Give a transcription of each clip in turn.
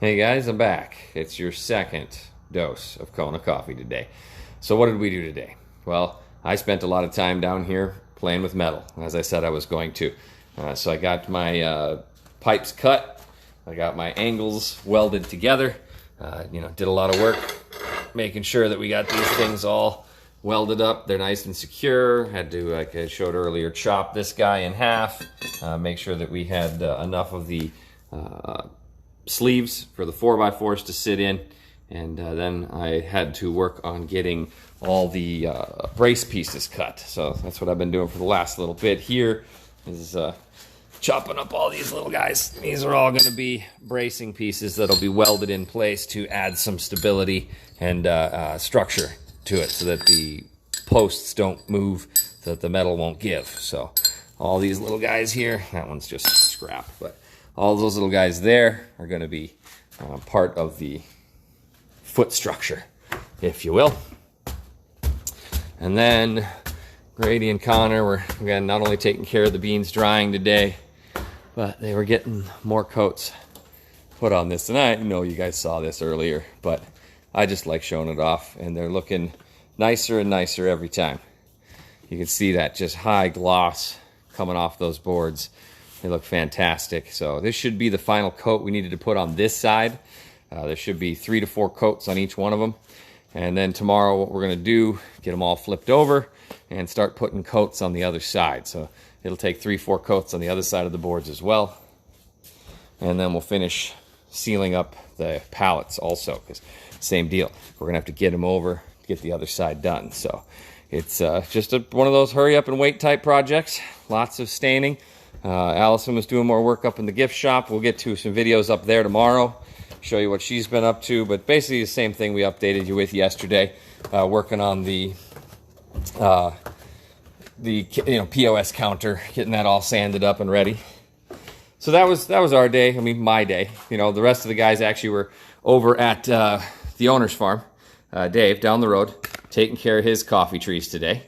Hey guys, I'm back. It's your second dose of Kona coffee today. So what did we do today? Well, I spent a lot of time down here playing with metal, as I said I was going to. So I got my pipes cut. I got my angles welded together. Did a lot of work making sure that we got these things all welded up. They're nice and secure. Had to, like I showed earlier, chop this guy in half. Make sure that we had enough of the sleeves for the 4x4s to sit in, and then I had to work on getting all the brace pieces cut. So that's what I've been doing for the last little bit here, is chopping up all these little guys. These are all going to be bracing pieces that'll be welded in place to add some stability and structure to it so that the posts don't move, so that the metal won't give. So all these little guys here, that one's just scrap, but all those little guys there are going to be part of the foot structure, if you will. And then Grady and Connor were, again, not only taking care of the beans drying today, but they were getting more coats put on this. And I know you guys saw this earlier, but I just like showing it off, and they're looking nicer and nicer every time. You can see that just high gloss coming off those boards. They look fantastic. So this should be the final coat we needed to put on this side. There should be 3 to 4 coats on each one of them. And then tomorrow what we're going to do, get them all flipped over and start putting coats on the other side. So it'll take 3-4 coats on the other side of the boards as well. And then we'll finish sealing up the pallets also, because same deal. We're going to have to get them over to get the other side done. So it's just one of those hurry up and wait type projects. Lots of staining. Allison was doing more work up in the gift shop. We'll get to some videos up there tomorrow, show you what she's been up to, but basically the same thing we updated you with yesterday, working on the POS counter, getting that all sanded up and ready. So that was our day. I mean, my day. The rest of the guys actually were over at the owner's farm, Dave, down the road, taking care of his coffee trees today.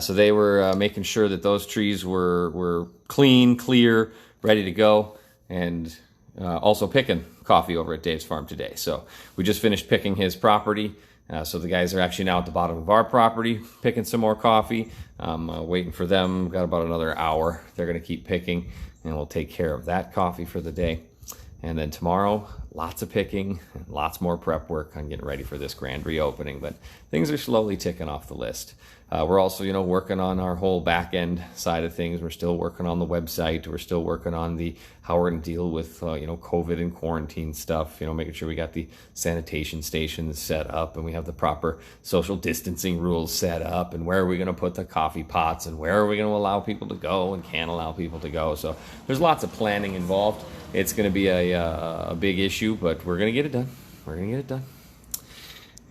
So they were making sure that those trees were clean, clear, ready to go, and also picking coffee over at Dave's farm today. So we just finished picking his property. So the guys are actually now at the bottom of our property picking some more coffee. Waiting for them. Got about another hour. They're going to keep picking, and we'll take care of that coffee for the day. And then tomorrow, lots of picking, and lots more prep work on getting ready for this grand reopening. But things are slowly ticking off the list. We're also, working on our whole back end side of things. We're still working on the website. We're still working on how we're going to deal with, COVID and quarantine stuff. Making sure we got the sanitation stations set up, and we have the proper social distancing rules set up, and where are we going to put the coffee pots, and where are we going to allow people to go and can't allow people to go. So there's lots of planning involved. It's going to be a big issue, but we're going to get it done. We're going to get it done.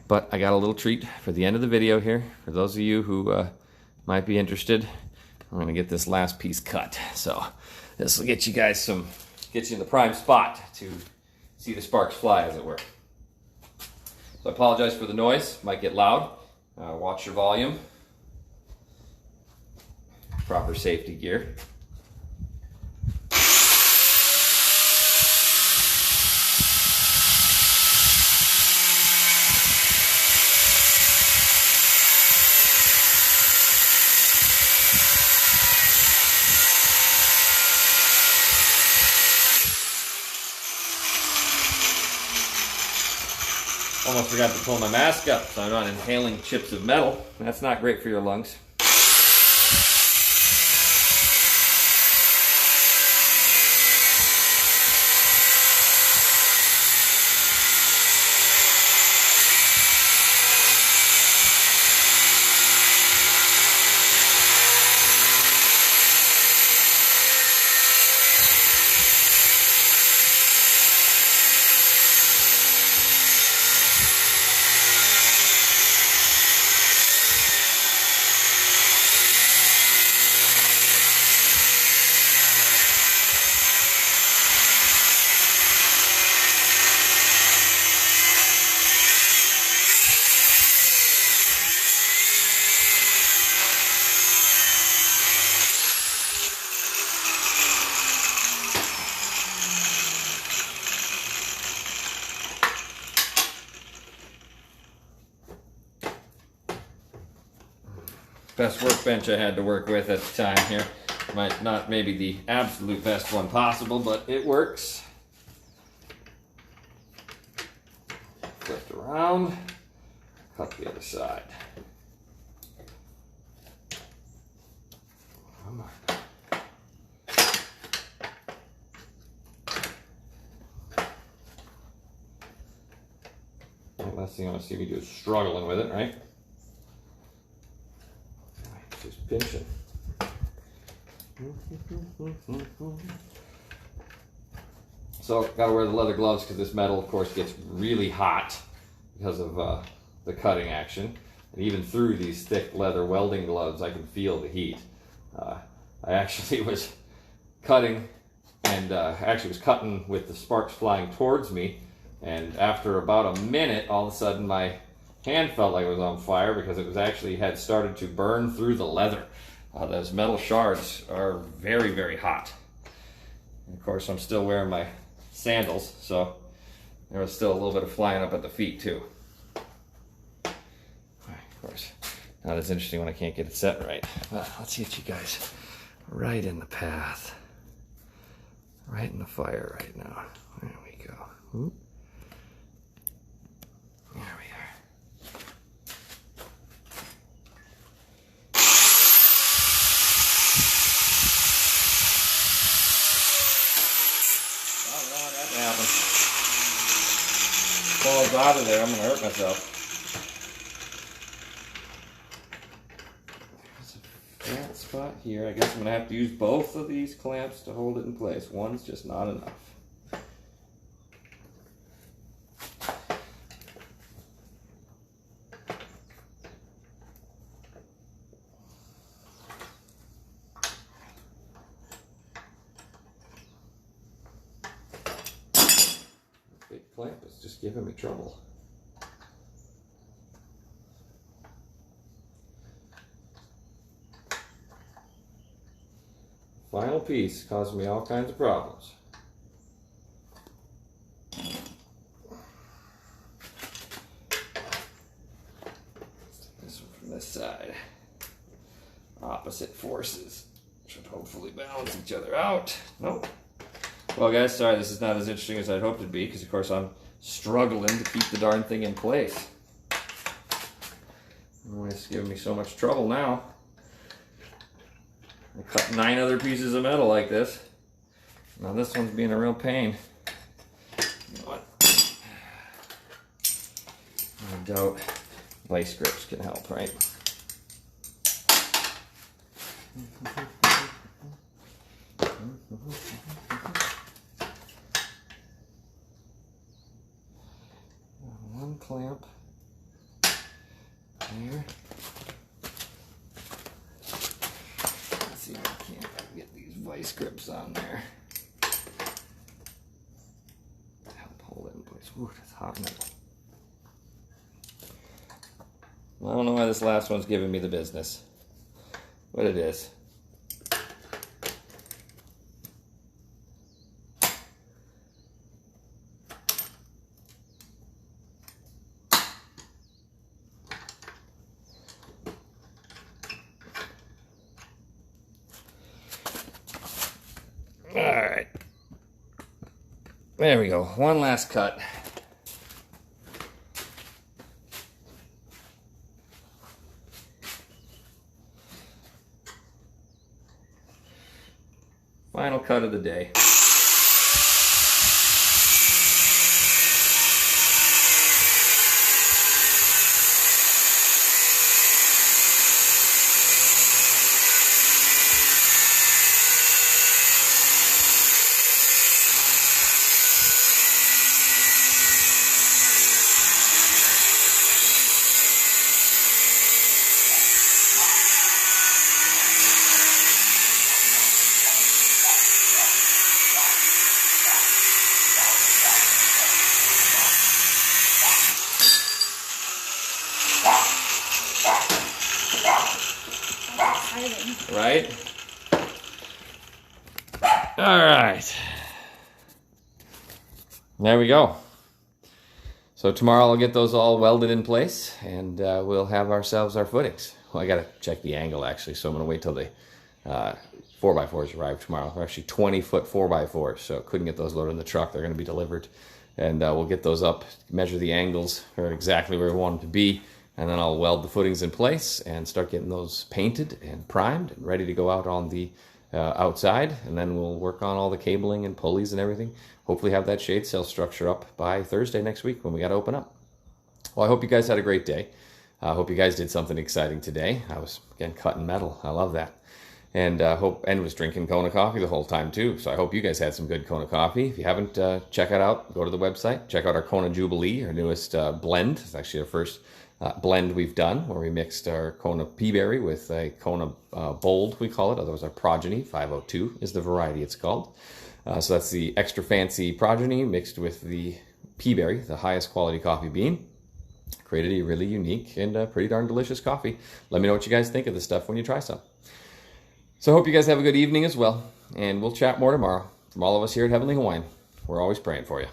But I got a little treat for the end of the video here. For those of you who might be interested, I'm going to get this last piece cut. So this will get you guys get you in the prime spot to see the sparks fly, as it were. So I apologize for the noise. Might get loud. Watch your volume. Proper safety gear. Almost forgot to pull my mask up, so I'm not inhaling chips of metal. That's not great for your lungs. best workbench I had to work with at the time here. Might not maybe the absolute best one possible, but it works. Flip it around, cut the other side. Come on. Last thing I want to see me do is struggling with it, right? Just pinch it. So, gotta wear the leather gloves because this metal, of course, gets really hot because of the cutting action. And even through these thick leather welding gloves, I can feel the heat. I actually was cutting, and actually was cutting with the sparks flying towards me. And after about a minute, all of a sudden my hand felt like it was on fire because it was actually had started to burn through the leather. Those metal shards are very, very hot. And of course, I'm still wearing my sandals, so there was still a little bit of flying up at the feet too. Of course, not as interesting when I can't get it set right. Let's get you guys right in the path. Right in the fire right now. There we go. Oop. There we are. Oh, that happened. Falls out of there, I'm gonna hurt myself. There's a flat spot here. I guess I'm gonna have to use both of these clamps to hold it in place. One's just not enough. Clamp is just giving me trouble. Final piece causing me all kinds of problems. Let's take this one from this side. Opposite forces should hopefully balance each other out. Nope. Well guys, sorry this is not as interesting as I'd hoped it'd be, because of course I'm struggling to keep the darn thing in place. Oh, it's giving me so much trouble now. I cut 9 other pieces of metal like this. Now this one's being a real pain. You know what? I doubt vice grips can help, right? One clamp there. Let's see if I can't get these vice grips on there. Help hold it in place. Ooh, that's hot metal. I don't know why this last one's giving me the business, but it is. All right, there we go. One last cut. Final cut of the day. Right? All right. There we go. So tomorrow I'll get those all welded in place, and we'll have ourselves our footings. Well, I got to check the angle actually, so I'm going to wait till the 4x4s arrive tomorrow. They're actually 20-foot 4x4s, so couldn't get those loaded in the truck. They're going to be delivered, and we'll get those up, measure the angles for exactly where we want them to be, and then I'll weld the footings in place and start getting those painted and primed and ready to go out on the outside, and then we'll work on all the cabling and pulleys and everything. Hopefully have that shade sail structure up by Thursday next week when we got to open up. Well, I hope you guys had a great day. I hope you guys did something exciting today. I was, again, cutting metal. I love that. And was drinking Kona coffee the whole time too. So I hope you guys had some good Kona coffee. If you haven't, check it out. Go to the website. Check out our Kona Jubilee, our newest blend. It's actually our first blend we've done, where we mixed our Kona Peaberry with a Kona Bold, we call it. Otherwise, our Progeny 502 is the variety it's called. So that's the extra fancy Progeny mixed with the Peaberry, the highest quality coffee bean. Created a really unique and pretty darn delicious coffee. Let me know what you guys think of this stuff when you try some. So I hope you guys have a good evening as well, and we'll chat more tomorrow. From all of us here at Heavenly Hawaiian, we're always praying for you.